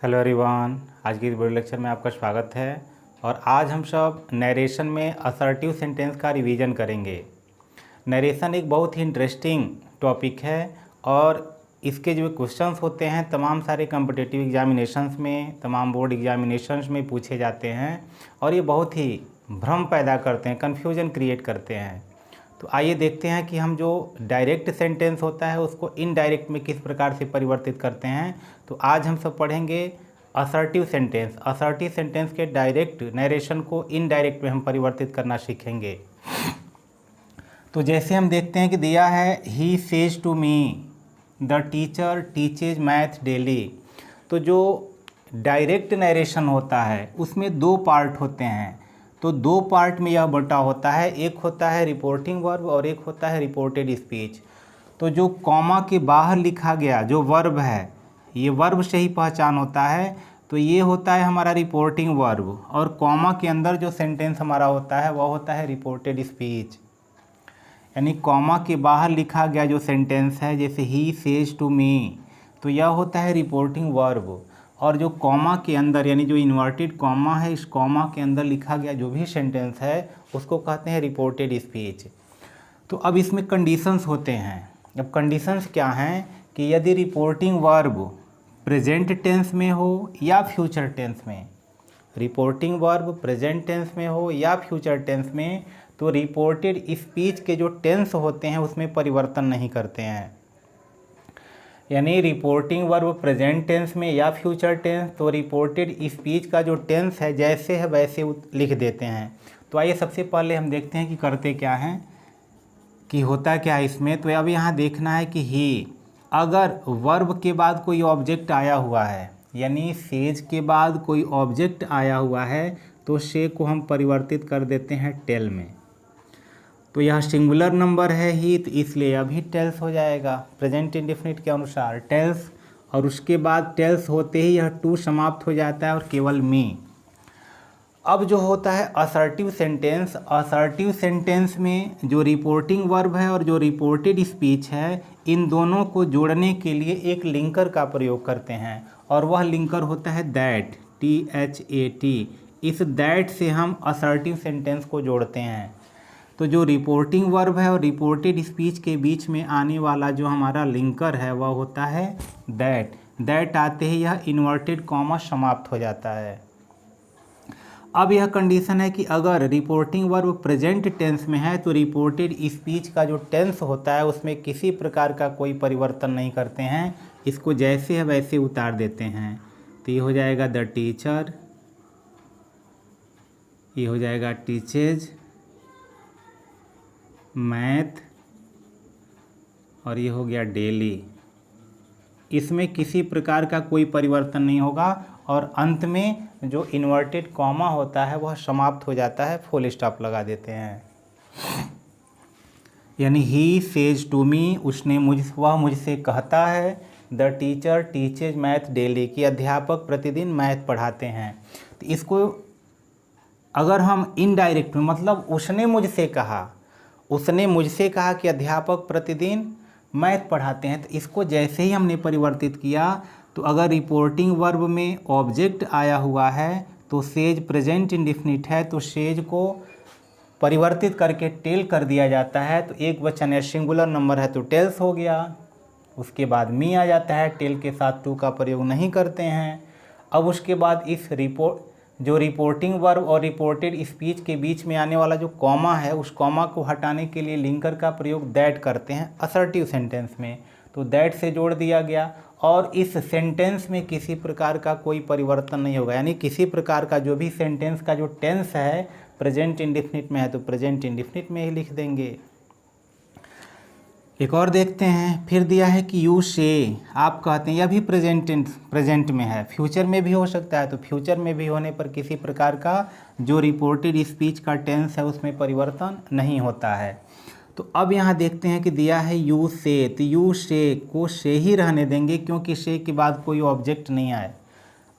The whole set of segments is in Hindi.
हेलो एवरीवन, आज की इस वीडियो लेक्चर में आपका स्वागत है। और आज हम सब नरेशन में असर्टिव सेंटेंस का रिवीजन करेंगे। नरेशन एक बहुत ही इंटरेस्टिंग टॉपिक है और इसके जो क्वेश्चंस होते हैं तमाम सारे कॉम्पिटिटिव एग्जामिनेशंस में, तमाम बोर्ड एग्जामिनेशंस में पूछे जाते हैं और ये बहुत ही भ्रम पैदा करते हैं, कन्फ्यूजन क्रिएट करते हैं। तो आइए देखते हैं कि हम जो डायरेक्ट सेंटेंस होता है उसको इनडायरेक्ट में किस प्रकार से परिवर्तित करते हैं। तो आज हम सब पढ़ेंगे असर्टिव सेंटेंस। असर्टिव सेंटेंस के डायरेक्ट नरेशन को इनडायरेक्ट में हम परिवर्तित करना सीखेंगे। तो जैसे हम देखते हैं कि दिया है he says to me the teacher teaches math daily. तो जो डायरेक्ट नरेशन होता है उसमें दो पार्ट होते हैं। तो दो पार्ट में यह बटा होता है, एक होता है रिपोर्टिंग वर्ब और एक होता है रिपोर्टेड स्पीच। तो जो कॉमा के बाहर लिखा गया जो वर्ब है, ये वर्ब से ही पहचान होता है। तो ये होता है हमारा रिपोर्टिंग वर्ब और कॉमा के अंदर जो सेंटेंस हमारा होता है वह होता है रिपोर्टेड स्पीच। यानी कॉमा के बाहर लिखा गया जो सेंटेंस है, जैसे ही सेज टू मी, तो यह होता है रिपोर्टिंग वर्ब। और जो कॉमा के अंदर यानी जो इन्वर्टेड कॉमा है, इस कॉमा के अंदर लिखा गया जो भी सेंटेंस है उसको कहते हैं रिपोर्टेड स्पीच। तो अब इसमें कंडीशंस होते हैं। अब कंडीशंस क्या हैं कि यदि रिपोर्टिंग वर्ब प्रेजेंट टेंस में हो या फ्यूचर टेंस में, रिपोर्टिंग वर्ब प्रेजेंट टेंस में हो या फ्यूचर टेंस में, तो रिपोर्टेड स्पीच के जो टेंस होते हैं उसमें परिवर्तन नहीं करते हैं। यानी रिपोर्टिंग वर्ब प्रेजेंट टेंस में या फ्यूचर टेंस, तो रिपोर्टेड स्पीच का जो टेंस है जैसे है वैसे लिख देते हैं। तो आइए सबसे पहले हम देखते हैं कि करते क्या हैं, कि होता क्या है इसमें। तो अब यहाँ देखना है कि ही, अगर वर्ब के बाद कोई ऑब्जेक्ट आया हुआ है, यानी सेज के बाद कोई ऑब्जेक्ट आया हुआ है, तो से को हम परिवर्तित कर देते हैं टेल में। तो यह सिंगुलर नंबर है ही, तो इसलिए अभी टेल्स हो जाएगा प्रेजेंट इंडेफिनिट के अनुसार टेल्स। और उसके बाद टेल्स होते ही यह टू समाप्त हो जाता है और केवल मी। अब जो होता है असर्टिव सेंटेंस, असर्टिव सेंटेंस में जो रिपोर्टिंग वर्ब है और जो रिपोर्टेड स्पीच है, इन दोनों को जोड़ने के लिए एक लिंकर का प्रयोग करते हैं और वह लिंकर होता है दैट, THAT। इस दैट से हम असर्टिव सेंटेंस को जोड़ते हैं। तो जो रिपोर्टिंग वर्ब है और रिपोर्टेड स्पीच के बीच में आने वाला जो हमारा लिंकर है वह होता है दैट। दैट आते ही यह इन्वर्टेड कॉमा समाप्त हो जाता है। अब यह कंडीशन है कि अगर रिपोर्टिंग वर्ब प्रेजेंट टेंस में है तो रिपोर्टेड स्पीच का जो टेंस होता है उसमें किसी प्रकार का कोई परिवर्तन नहीं करते हैं, इसको जैसे है वैसे उतार देते हैं। तो ये हो जाएगा द टीचर, ये हो जाएगा टीचेज मैथ, और ये हो गया डेली। इसमें किसी प्रकार का कोई परिवर्तन नहीं होगा और अंत में जो इन्वर्टेड कॉमा होता है वह समाप्त हो जाता है, फुल स्टॉप लगा देते हैं। यानी ही सेज टू मी, उसने वह मुझसे कहता है, the teacher teaches math daily, कि अध्यापक प्रतिदिन मैथ पढ़ाते हैं। तो इसको अगर हम इनडायरेक्ट में, मतलब उसने मुझसे कहा कि अध्यापक प्रतिदिन मैथ पढ़ाते हैं, तो इसको जैसे ही हमने परिवर्तित किया, तो अगर रिपोर्टिंग वर्ब में ऑब्जेक्ट आया हुआ है तो सेज प्रेजेंट इंडेफिनिट है, तो सेज को परिवर्तित करके टेल कर दिया जाता है। तो एक वचन है, सिंगुलर नंबर है तो टेल्स हो गया। उसके बाद मी आ जाता है, टेल के साथ टू का प्रयोग नहीं करते हैं। अब उसके बाद इस जो रिपोर्टिंग वर्ब और रिपोर्टेड स्पीच के बीच में आने वाला जो कॉमा है, उस कॉमा को हटाने के लिए लिंकर का प्रयोग दैट करते हैं असर्टिव सेंटेंस में। तो दैट से जोड़ दिया गया और इस सेंटेंस में किसी प्रकार का कोई परिवर्तन नहीं होगा। यानी किसी प्रकार का जो भी सेंटेंस का जो टेंस है प्रेजेंट इंडेफिनिट में है तो प्रेजेंट इंडेफिनिट में ही लिख देंगे। एक और देखते हैं, फिर दिया है कि यू से, आप कहते हैं, यह भी प्रेजेंट में है, फ्यूचर में भी हो सकता है। तो फ्यूचर में भी होने पर किसी प्रकार का जो रिपोर्टेड स्पीच का टेंस है उसमें परिवर्तन नहीं होता है। तो अब यहाँ देखते हैं कि दिया है यू से, तो यू से को से ही रहने देंगे क्योंकि से के बाद कोई ऑब्जेक्ट नहीं आए।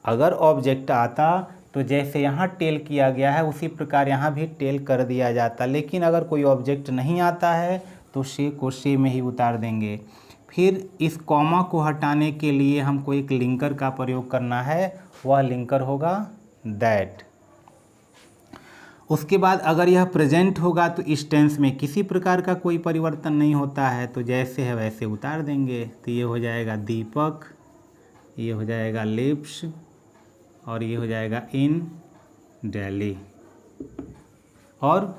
अगर ऑब्जेक्ट आता तो जैसे यहाँ टेल किया गया है उसी प्रकार यहाँ भी टेल कर दिया जाता, लेकिन अगर कोई ऑब्जेक्ट नहीं आता है तो से को से में ही उतार देंगे। फिर इस कॉमा को हटाने के लिए हमको एक लिंकर का प्रयोग करना है, वह लिंकर होगा दैट। उसके बाद अगर यह प्रेजेंट होगा तो इस टेंस में किसी प्रकार का कोई परिवर्तन नहीं होता है, तो जैसे है वैसे उतार देंगे। तो ये हो जाएगा दीपक, ये हो जाएगा लिव्स और ये हो जाएगा इन दिल्ली। और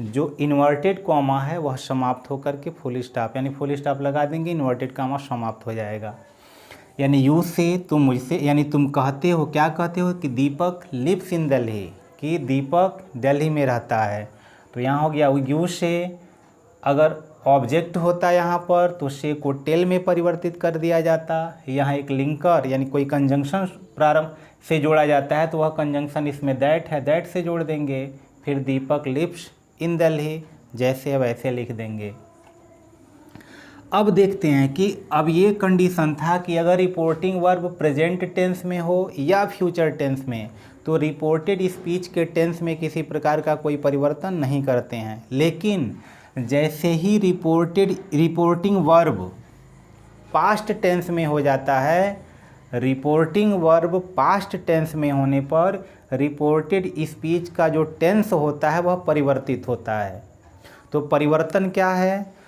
जो इन्वर्टेड कॉमा है वह समाप्त होकर के फुल स्टॉप, यानी फुल स्टॉप लगा देंगे, इन्वर्टेड कॉमा समाप्त हो जाएगा। यानी यू से तुम मुझसे, यानी तुम कहते हो, क्या कहते हो कि दीपक लिव्स इन दिल्ली, कि दीपक दिल्ली में रहता है। तो यहाँ हो गया यू से, अगर ऑब्जेक्ट होता यहाँ पर तो से को टेल में परिवर्तित कर दिया जाता। यहाँ एक लिंकर यानी कोई कंजंक्शन प्रारंभ से जोड़ा जाता है, तो वह कंजंक्शन इसमें दैट है, दैट से जोड़ देंगे। फिर दीपक लिव्स इन दिल्ली, जैसे वैसे लिख देंगे। अब देखते हैं कि अब ये कंडीशन था कि अगर रिपोर्टिंग वर्ब प्रेजेंट टेंस में हो या फ्यूचर टेंस में, तो रिपोर्टेड स्पीच के टेंस में किसी प्रकार का कोई परिवर्तन नहीं करते हैं। लेकिन जैसे ही रिपोर्टिंग वर्ब पास्ट टेंस में हो जाता है, रिपोर्टिंग वर्ब पास्ट टेंस में होने पर रिपोर्टेड स्पीच का जो टेंस होता है वह परिवर्तित होता है। तो परिवर्तन क्या है?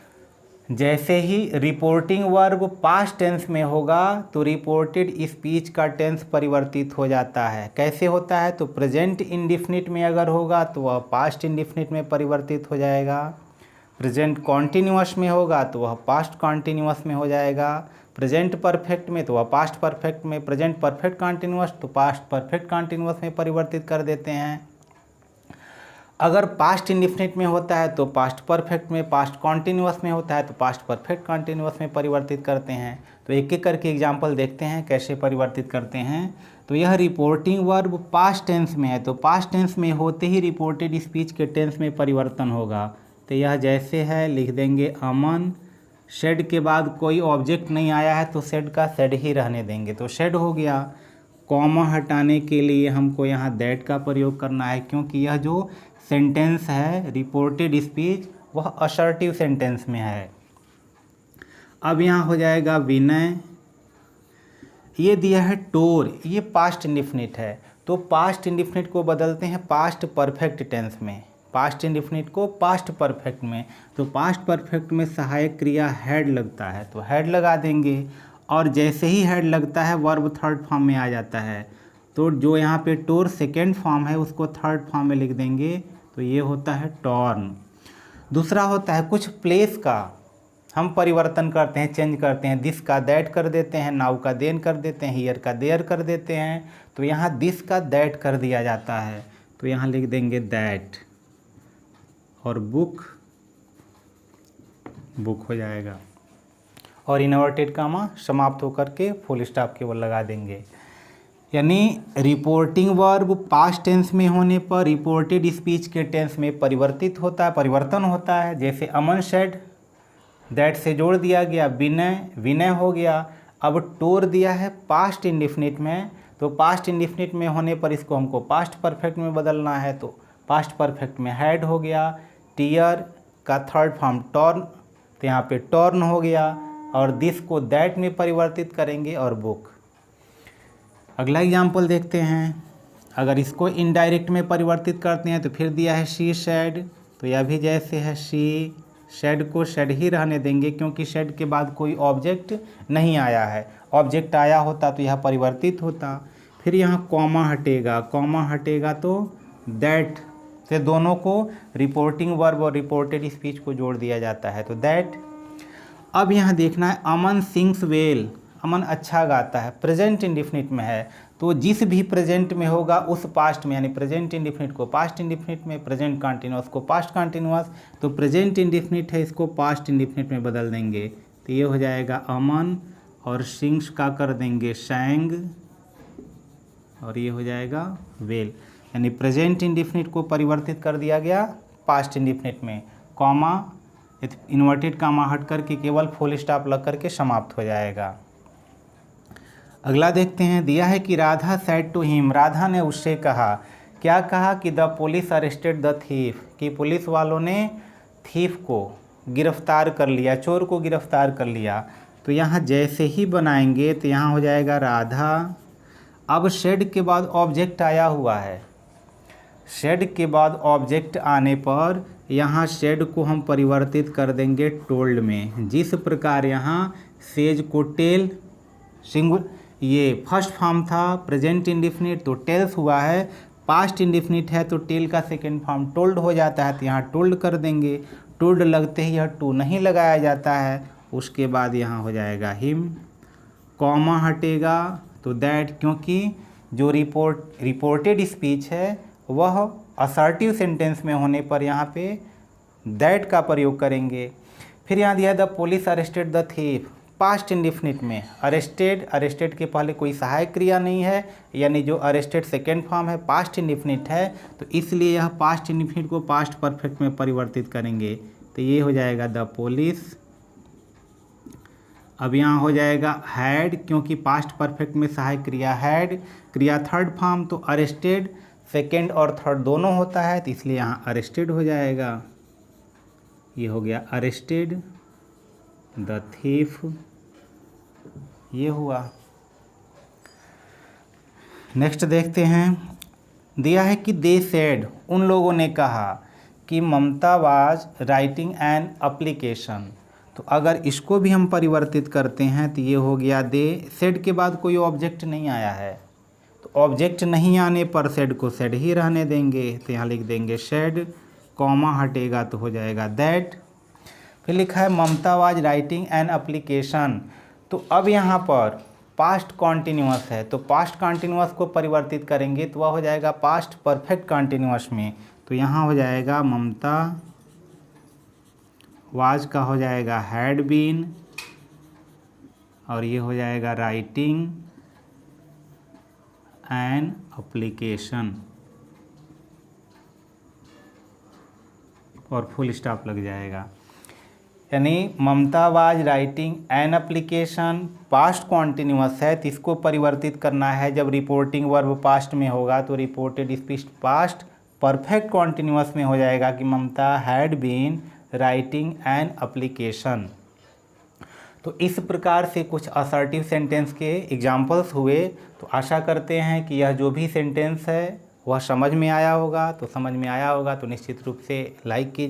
जैसे ही रिपोर्टिंग वर्ब पास्ट टेंस में होगा तो रिपोर्टेड स्पीच का टेंस परिवर्तित हो जाता है। कैसे होता है? तो प्रेजेंट इंडिफिनिट में अगर होगा तो वह पास्ट इंडिफिनिट में परिवर्तित हो जाएगा, प्रेजेंट कॉन्टिन्यूअस में होगा तो वह पास्ट कॉन्टिन्यूअस में हो जाएगा, प्रेजेंट परफेक्ट में तो वह पास्ट परफेक्ट में, प्रेजेंट परफेक्ट कॉन्टिन्यूअस तो पास्ट परफेक्ट कॉन्टिन्यूअस में परिवर्तित कर देते हैं। अगर पास्ट इंडिफिनिट में होता है तो पास्ट परफेक्ट में, पास्ट कॉन्टिन्यूअस में होता है तो पास्ट परफेक्ट कॉन्टिन्यूअस में परिवर्तित करते हैं। तो एक एक करके एग्जांपल देखते हैं कैसे परिवर्तित करते हैं। तो यह रिपोर्टिंग वर्ब पास्ट टेंस में है, तो पास्ट टेंस में होते ही रिपोर्टेड स्पीच के टेंस में परिवर्तन होगा। तो यह जैसे है लिख देंगे अमन, शेड के बाद कोई ऑब्जेक्ट नहीं आया है तो शेड का शेड ही रहने देंगे, तो शेड हो गया। कॉमा हटाने के लिए हमको यहाँ दैट का प्रयोग करना है, क्योंकि यह जो सेंटेंस है रिपोर्टेड स्पीच वह असर्टिव सेंटेंस में है। अब यहाँ हो जाएगा विनय, ये दिया है टोर, ये पास्ट इंडिफिनिट है, तो पास्ट इंडिफिनिट को बदलते हैं पास्ट परफेक्ट टेंस में, पास्ट इंडिफिनिट को पास्ट परफेक्ट में। तो पास्ट परफेक्ट में सहायक क्रिया हैड लगता है तो हैड लगा देंगे, और जैसे ही हैड लगता है वर्ब थर्ड फॉर्म में आ जाता है, तो जो यहाँ पे टोर सेकेंड फॉर्म है उसको थर्ड फॉर्म में लिख देंगे, तो ये होता है टॉर्न। दूसरा होता है कुछ प्लेस का हम परिवर्तन करते हैं, चेंज करते हैं, दिस का दैट कर देते हैं, नाउ का देन कर देते हैं, हियर का देयर कर देते हैं। तो यहाँ दिस का दैट कर दिया जाता है, तो यहाँ लिख देंगे दैट, और बुक बुक हो जाएगा, और इन्वर्टेड कामा समाप्त होकर के फुल स्टॉप केवल लगा देंगे। यानी रिपोर्टिंग वर्ब पास्ट टेंस में होने पर रिपोर्टेड स्पीच के टेंस में परिवर्तन होता है। जैसे अमन शेड, दैट से जोड़ दिया गया, विनय विनय हो गया। अब टोर दिया है पास्ट इंडिफिनिट में, तो पास्ट इंडिफिनिट में होने पर इसको हमको पास्ट परफेक्ट में बदलना है, तो पास्ट परफेक्ट में हैड हो गया। टीयर का थर्ड फॉर्म टॉर्न, तो यहाँ पे टॉर्न हो गया, और दिस को दैट में परिवर्तित करेंगे, और बुक। अगला एग्जाम्पल देखते हैं। अगर इसको इनडायरेक्ट में परिवर्तित करते हैं तो फिर दिया है शी शेड, तो यह भी जैसे है शी, शेड को शेड ही रहने देंगे क्योंकि शेड के बाद कोई ऑब्जेक्ट नहीं आया है, ऑब्जेक्ट आया होता तो यह परिवर्तित होता। फिर यहाँ कॉमा हटेगा, कॉमा हटेगा तो दैट से दोनों को रिपोर्टिंग वर्ब और रिपोर्टेड स्पीच को जोड़ दिया जाता है, तो दैट। अब यहाँ देखना है अमन सिंग्स वेल, अमन अच्छा गाता है, प्रेजेंट इंडिफिनिट में है, तो जिस भी प्रेजेंट में होगा उस पास्ट में, यानी प्रेजेंट इंडिफिनिट को पास्ट इंडिफिनिट में, प्रेजेंट कॉन्टिन्यूअस को पास्ट कॉन्टिन्यूअस, तो प्रेजेंट इंडिफिनिट है इसको पास्ट इंडिफिनिट में बदल देंगे, तो ये हो जाएगा अमन, और सिंग्स का कर देंगे सैंग, और ये हो जाएगा वेल। यानी प्रेजेंट इंडिफिनिट को परिवर्तित कर दिया गया पास्ट इंडिफिनिट में, कॉमा इन्वर्टेड कामा हट करके केवल फुल स्टॉप लग करके समाप्त हो जाएगा। अगला देखते हैं। दिया है कि Radha said to him, Radha ने उससे कहा, क्या कहा कि the police arrested the thief, कि पुलिस वालों ने थीफ को गिरफ्तार कर लिया, चोर को गिरफ्तार कर लिया। तो यहाँ जैसे ही बनाएंगे तो यहाँ हो जाएगा राधा। अब शेड के बाद ऑब्जेक्ट आया हुआ है, शेड के बाद ऑब्जेक्ट आने पर यहाँ शेड को हम परिवर्तित कर देंगे टोल्ड में। जिस प्रकार यहाँ सेज को टेल सिंगुलर, ये फर्स्ट फॉर्म था प्रेजेंट इंडिफिनिट तो टेल्स हुआ है, पास्ट इंडिफिनिट है तो टेल का सेकेंड फॉर्म टोल्ड हो जाता है, तो यहाँ टोल्ड कर देंगे। टोल्ड लगते ही यह टू नहीं लगाया जाता है, उसके बाद यहाँ हो जाएगा हिम, कॉमा हटेगा तो दैट, क्योंकि जो रिपोर्टेड स्पीच है वह असर्टिव सेंटेंस में होने पर यहाँ पे दैट का प्रयोग करेंगे। फिर यहाँ दिया the police arrested the thief, past indefinite में अरेस्टेड के पहले कोई सहायक क्रिया नहीं है, यानी जो अरेस्टेड सेकेंड फॉर्म है पास्ट इंडिफिनिट है, तो इसलिए यह पास्ट इंडिफिनिट को पास्ट परफेक्ट में परिवर्तित करेंगे, तो ये हो जाएगा द पुलिस। अब यहाँ हो जाएगा हैड, क्योंकि पास्ट परफेक्ट में सहायक क्रिया हैड, क्रिया थर्ड फॉर्म तो अरेस्टेड सेकेंड और थर्ड दोनों होता है, तो इसलिए यहाँ अरेस्टेड हो जाएगा। ये हो गया अरेस्टेड द थीफ, ये हुआ। नेक्स्ट देखते हैं, दिया है कि दे सेड, उन लोगों ने कहा कि ममता वाज राइटिंग एन एप्लीकेशन, तो अगर इसको भी हम परिवर्तित करते हैं तो ये हो गया दे। सेड के बाद कोई ऑब्जेक्ट नहीं आया है, तो ऑब्जेक्ट नहीं आने पर सेड को सेड ही रहने देंगे, तो यहाँ लिख देंगे शेड, कॉमा हटेगा तो हो जाएगा दैट। फिर लिखा है ममता वाज राइटिंग एन एप्लीकेशन, तो अब यहाँ पर पास्ट कॉन्टिन्यूअस है, तो पास्ट कॉन्टिन्यूअस को परिवर्तित करेंगे तो वह हो जाएगा पास्ट परफेक्ट कॉन्टिन्यूअस में, तो यहाँ हो जाएगा ममता वाज का हो जाएगा हैड बीन, और ये हो जाएगा राइटिंग एन एप्लीकेशन, और फुल स्टॉप लग जाएगा। यानी Mamta was writing an application past continuous है, तो इसको परिवर्तित करना है। जब रिपोर्टिंग वर्ब पास्ट में होगा तो reported speech past perfect continuous में हो जाएगा कि Mamta had been writing an application. तो इस प्रकार से कुछ असर्टिव सेंटेंस के एग्जाम्पल्स हुए। तो आशा करते हैं कि यह जो भी सेंटेंस है वह समझ में आया होगा, तो समझ में आया होगा तो निश्चित रूप से लाइक कीजिए।